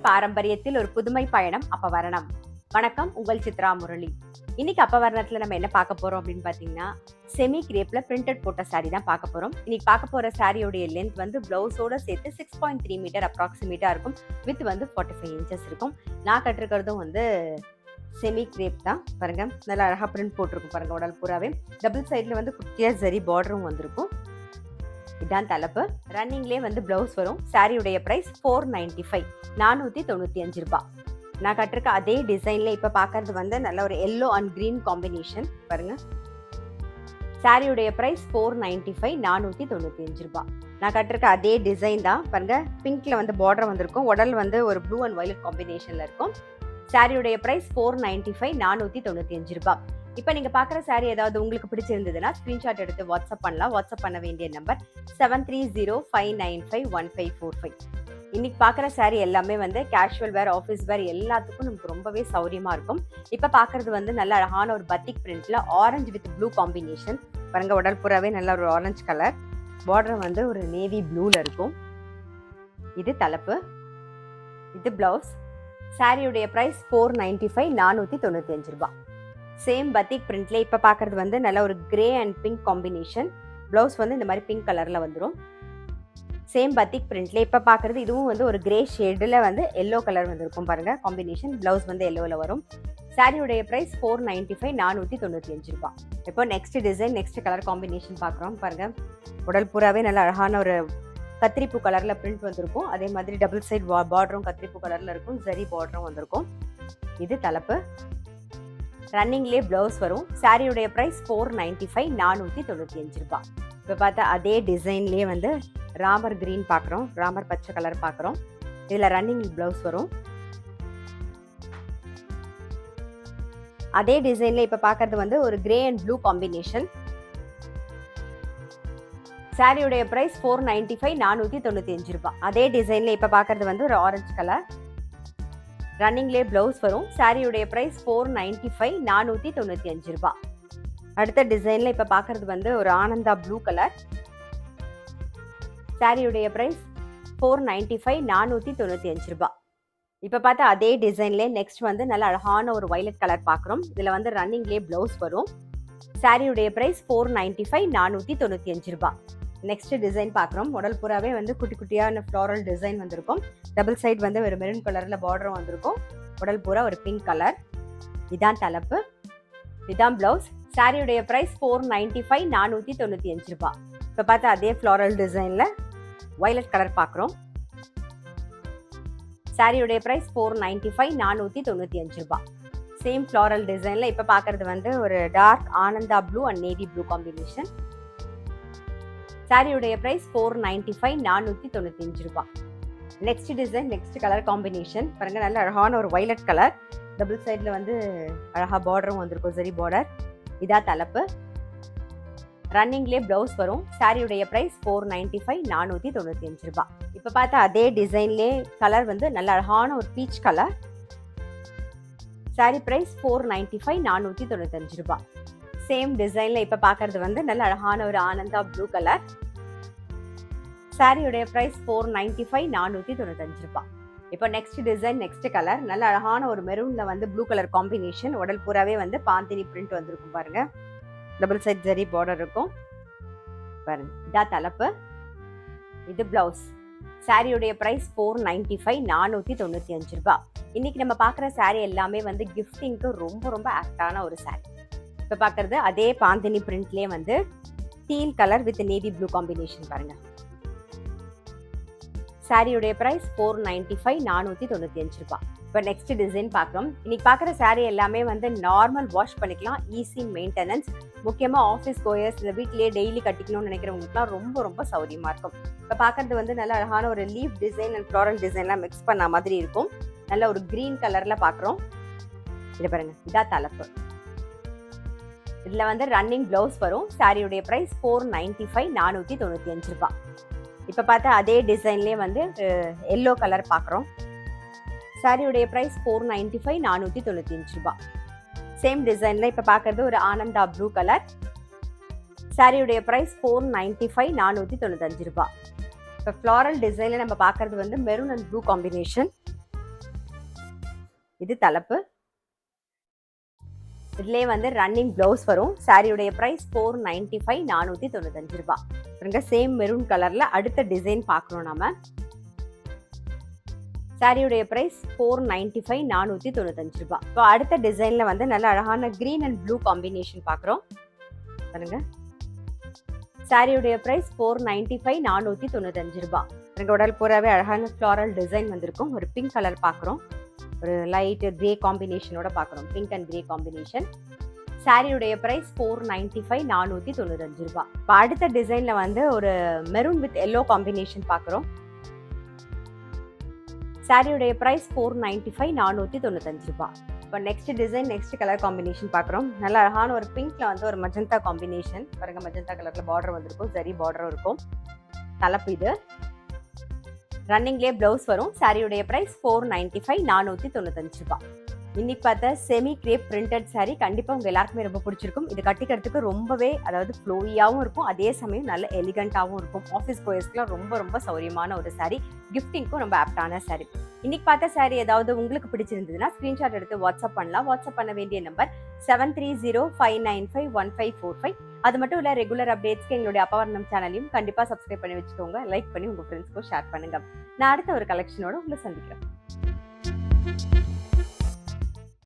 பாரம்பரியத்தில் ஒரு புதுமை பயணம் அப்பவரணம். வணக்கம், உங்கள் சித்ரா முரளி. இன்னைக்கு அப்பவரணத்துல நம்ம என்ன பார்க்க போறோம் அப்படின்னு பாத்தீங்கன்னா, செமி கிரேப்ல பிரிண்டட் போட்ட சாரி தான் பார்க்க போறோம். இன்னைக்கு பார்க்க போற சாரியோடைய லென்த் வந்து பிளவுஸோட சேர்த்து 6.3 மீட்டர் அப்ராக்சிமேட்டா இருக்கும். வித் வந்து 45 இன்ச்சஸ் இருக்கும். நான் கட்டிருக்கிறதும் வந்து செமி கிரேப் தான். பாருங்க, நல்லா அழகா பிரிண்ட் போட்டிருக்கும் பாருங்க. உடல் பூராவே டபுள் சைட்ல வந்து குட்டியா சரி பார்டரும் வந்திருக்கும். இதான் தலைப்பு. ரன்னிங்லேயே வந்து பிளவுஸ் வரும். சாரியுடைய பிரைஸ் 495, 495 ரூபாய். நான் கட்டிருக்க அதே டிசைன்ல இப்ப பாக்குறது வந்து நல்ல ஒரு எல்லோ அண்ட் கிரீன் காம்பினேஷன் பாருங்க. சாரியுடைய பிரைஸ் 495, 495 ரூபாய். நான் கட்டிருக்க அதே டிசைன் தான் பாருங்க. பிங்க்ல வந்து பார்டர் வந்திருக்கும். உடல் வந்து ஒரு ப்ளூ அண்ட் வயலட் காம்பினேஷன்ல இருக்கும். சாரியுடைய பிரைஸ் 495, 495 ரூபாய். இப்போ நீங்கள் பார்க்குற சாரீ ஏதாவது உங்களுக்கு பிடிச்சிருந்ததுன்னா ஸ்க்ரீன்ஷாட் எடுத்து வாட்ஸ்அப் பண்ணலாம். வாட்ஸ்அப் பண்ண வேண்டிய நம்பர் 7305951545. இன்னைக்கு பார்க்குற சாரீ எல்லாமே வந்து கேஷுவல் வேர், ஆஃபீஸ் வேர் எல்லாத்துக்கும் நமக்கு ரொம்பவே சௌரியமாக இருக்கும். இப்போ பார்க்குறது வந்து நல்ல அழகான ஒரு பத்திக் பிரிண்ட்ல ஆரஞ்சு வித் ப்ளூ காம்பினேஷன் பாருங்க. உடல் பூராவே நல்ல ஒரு ஆரஞ்சு கலர், பார்டர் வந்து ஒரு நேவி ப்ளூல இருக்கும். இது தலைப்பு, இது பிளவுஸ். சாரியுடைய பிரைஸ் 495, 495 ரூபாய். சேம் பத்திக் பிரிண்ட்ல இப்ப பாக்குறது வந்து நல்ல ஒரு grey and pink combination. Blouse வந்து இந்த மாதிரி பிங்க் கலர்ல வந்துடும். சேம் பத்திக் பிரிண்ட்ல இப்ப பாக்குறது இதுவும் வந்து ஒரு கிரே ஷேட்ல வந்து எல்லோ கலர் வந்திருக்கும் பாருங்க. காம்பினேஷன் பிளவுஸ் வந்து எல்லோல வரும். சாரியுடைய பிரைஸ் 495, 495 ரூபாய். இப்போ next design, next colour combination பாக்குறோம் பாருங்க. உடல் பூராவே நல்ல அழகான ஒரு கத்திரிப்பூ கலர்ல பிரிண்ட் வந்திருக்கும். அதே மாதிரி டபுள் சைட் பார்டரும் கத்திரிப்பூ கலர்ல இருக்கும். ஜரி பார்டரும் வந்திருக்கும். இது தலைப்பு. ரன்னிங்லேயே பிளவுஸ் வரும். சாரியுடைய பிரைஸ் 495, 495 ரூபாய். இப்போ பார்த்தா அதே டிசைன்லேயே வந்து ராமர் கிரீன் பார்க்குறோம், ராமர் பச்சை கலர் பார்க்குறோம். இதில் ரன்னிங் பிளவுஸ் வரும். அதே டிசைன்ல இப்போ பார்க்கறது வந்து ஒரு கிரே அண்ட் ப்ளூ காம்பினேஷன். சாரியுடைய பிரைஸ் 495, 495 ரூபாய். அதே டிசைன்ல இப்போ பார்க்கறது வந்து ஒரு ஆரஞ்சு கலர். ரன்னிங்லேயே பிளவுஸ் வரும். சாரியுடைய பிரைஸ் 495, 495 ரூபாய். அடுத்த டிசைன்ல இப்ப பாக்குறது வந்து ஒரு ஆனந்தா ப்ளூ கலர். சாரியுடைய பிரைஸ் 495, 495 ரூபாய். இப்ப பார்த்தா அதே டிசைன்ல நெக்ஸ்ட் வந்து நல்ல அழகான ஒரு வயலட் கலர் பாக்குறோம். இதுல வந்து ரன்னிங்லேயே பிளவுஸ் வரும். சாரியுடைய பிரைஸ் 495, 495 ரூபாய். நெக்ஸ்ட் டிசைன் பார்க்குறோம். உடல் பூராவே வந்து குட்டி குட்டியான ஃப்ளாரல் டிசைன் வந்திருக்கும். டபுள் சைட் வந்து ஒரு மெரூன் கலர்ல பார்டரும் வந்திருக்கும். உடல் பூரா ஒரு பிங்க் கலர். இதான் தலைப்பு, இதான் பிளவுஸ். சாரியுடைய பிரைஸ் 495, 495 ரூபாய். இப்போ பார்த்தா அதே ஃப்ளாரல் டிசைன்ல வயலட் கலர் பார்க்குறோம். சாரியுடைய பிரைஸ் 495, 495 ரூபாய். சேம் ஃப்ளாரல் டிசைன்ல இப்போ பார்க்கறது வந்து ஒரு டார்க் ஆனந்தா blue and navy blue combination. சாரியுடைய பிரைஸ் 495, 495 ரூபாய். Next design, next colour combination பாருங்க. நல்ல அழகான ஒரு வயலட் கலர். டபுள் சைட்ல வந்து அழகா பார்டரும் வந்திருக்கும், சரி பார்டர். இதா தலைப்பு. ரன்னிங்லேயே பிளவுஸ் வரும். சாரியுடைய பிரைஸ் 495, 495 ரூபாய். இப்ப பார்த்தா அதே டிசைன்லேயே கலர் வந்து நல்ல அழகான ஒரு பீச் கலர். சாரி பிரைஸ் 495, 495 ரூபாய். சேம் டிசைன்ல இப்ப பாக்குறது வந்து நல்ல அழகான ஒரு ஆனந்தா ப்ளூ கலர். சாரியுடைய பிரைஸ் 495, 495 ரூபாய். இப்போ நெக்ஸ்ட் டிசைன், நெக்ஸ்ட் கலர். நல்ல அழகான ஒரு மெரூன்ல வந்து ப்ளூ கலர் காம்பினேஷன். உடல் பூராவே வந்து பாந்தினி பிரிண்ட் வந்திருக்கும் பாருங்க. டபுள் சைட் ஜரி பார்டர் இருக்கும் பாருங்க. இதான் தலைப்பு, இது பிளவுஸ். சாரியுடைய பிரைஸ் 495, 495 ரூபாய். இன்னைக்கு நம்ம பாக்குற சாரி எல்லாமே வந்து கிஃப்டிங்க்கு ரொம்ப ரொம்ப ஆக்டான ஒரு சாரி. இப்போ பார்க்கறது அதே பாந்தினி பிரிண்ட்லேயே வந்து deal colour with navy blue combination பாருங்க. சாரியுடைய பிரைஸ் 495, 495 ரூபாய். இப்போ நெக்ஸ்ட் டிசைன் பார்க்குறோம். இன்னைக்கு பார்க்குற சாரி எல்லாமே வந்து நார்மல் வாஷ் பண்ணிக்கலாம், ஈஸி மெயின்டெனன்ஸ். முக்கியமாக ஆஃபீஸ் கோயர்ஸ் இந்த வீட்லேயே டெய்லி கட்டிக்கணும்னு நினைக்கிறவங்களுக்குலாம் ரொம்ப ரொம்ப சௌரியமாக இருக்கும். இப்போ பார்க்கறது வந்து நல்ல அழகான ஒரு லீஃப் டிசைன் அண்ட் ஃப்ளாரல் டிசைன்லாம் மிக்ஸ் பண்ண மாதிரி இருக்கும். நல்ல ஒரு கிரீன் கலரில் பார்க்குறோம். இது பாருங்க, இதான் தலைப்பு. இதுல வந்து ரன்னிங் பிளவுஸ் வரும். சாரியுடைய பிரைஸ் 495, 495 ரூபாய். இப்ப பார்த்தா அதே டிசைன்லயே வந்து எல்லோ கலர் பாக்குறோம். சாரியுடைய பிரைஸ் 495, 495 ரூபாய். சேம் டிசைன்ல இப்ப பாக்குறது ஒரு ஆனந்தா ப்ளூ கலர். சாரியுடைய பிரைஸ் 495, 495 ரூபாய். இப்போ ஃப்ளாரல் டிசைனில் நம்ம பார்க்குறது வந்து மெரூன் அண்ட் ப்ளூ காம்பினேஷன். இது தலைப்பு. இதுலயே வந்து ரன்னிங் பிளவுஸ் வரும். சாரியுடைய பிரைஸ் 495 495 ரூபாய். பாருங்க சேம் மெரூன் கலர்ல அடுத்த டிசைன் பார்க்கறோம் நாம. சாரியுடைய பிரைஸ் 495 495 ரூபாய். இப்போ அடுத்த டிசைன்ல வந்து நல்ல அழகான கிரீன் அண்ட் ப்ளூ காம்பினேஷன் பார்க்கறோம். பாருங்க சாரியுடைய பிரைஸ் 495 495 ரூபாய். பாருங்க உடல் பூராவே அழகான ஃப்ளாரல் டிசைன் வந்திருக்கும். ஒரு பிங்க் கலர் பார்க்கறோம். ஒரு லைட் கிரே காம்பினேஷனோட பார்க்குறோம். Pink and grey combination. சாரியுடைய பிரைஸ் 495 495 ரூபாய். இப்போ அடுத்த டிசைன்ல வந்து ஒரு மெரூன் வித் எல்லோ காம்பினேஷன் பார்க்குறோம். சாரியுடைய பிரைஸ் 495 495 ரூபாய். இப்போ next design next colour combination பார்க்குறோம். நல்ல அழகான ஒரு பிங்க்ல வந்து ஒரு மஜந்தா காம்பினேஷன். பாருங்க மஜந்தா கலர்ல பார்டர் வந்திருக்கும். சரி பார்டரும் இருக்கும். தலைப்பு இது. ரன்னிங்லேயே பிளவுஸ் வரும். சாரியுடைய பிரைஸ் 495 495 ரூபாய். இன்னைக்கு பார்த்த செமி கிரேப் பிரிண்டட் சாரி கண்டிப்பா உங்க எல்லாருக்குமே ரொம்ப பிடிச்சிருக்கும். இது கட்டிக்கிறதுக்கு ரொம்பவே அதாவது ஃப்ளோயியாவும் இருக்கும், அதே சமயம் நல்ல எலிகண்டாவும் இருக்கும். ஆஃபீஸ் கோயர்ஸ்க்குலாம் ரொம்ப ரொம்ப சௌரியமான ஒரு சாரி. கிஃப்டிங்க்கும் ரொம்ப ஆப்டான சாரி. இன்னைக்கு பார்த்த சாரி ஏதாவது உங்களுக்கு பிடிச்சிருந்ததுன்னா ஸ்கிரீன்ஷாட் எடுத்து வாட்ஸ்அப் பண்ணலாம். வாட்ஸ்அப் பண்ண வேண்டிய நம்பர் 7305951545. அது மட்டும் இல்ல ரெகுலர் அப்டேட்ஸ்க்கு எங்களுடைய அப்பவர்ணம் சேனலையும் கண்டிப்பா சப்ஸ்கிரைப் பண்ணி வச்சுக்கோங்க. லைக் பண்ணி உங்க ஃப்ரெண்ட்ஸ்க்கும் ஷேர் பண்ணுங்க. நான் அடுத்த ஒரு கலெக்ஷனோட உங்களை சந்திக்கிறேன்.